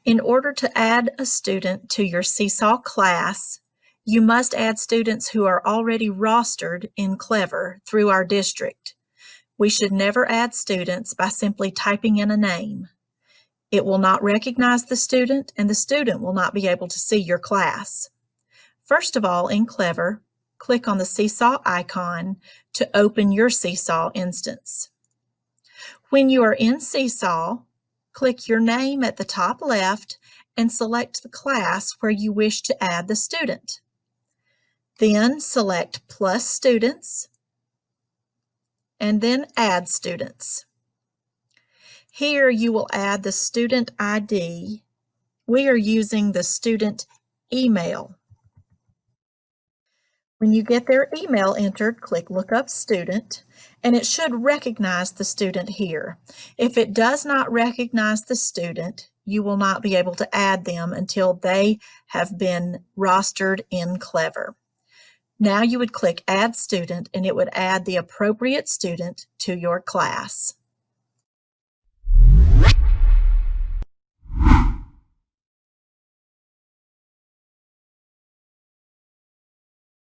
In order to add a student to your Seesaw class, you must add students who are already rostered in Clever through our district. We should never add students by simply typing in a name. It will not recognize the student, and the student will not be able to see your class. First of all, in Clever, click on the Seesaw icon to open your Seesaw instance. When you are in Seesaw, click your name at the top left and select the class where you wish to add the student. Then select Plus Students and then Add Students. Here you will add the student ID. We are using the student email. When you get their email entered, click Look Up Student, and it should recognize the student here. If it does not recognize the student, you will not be able to add them until they have been rostered in Clever. Now you would click Add Student, and it would add the appropriate student to your class.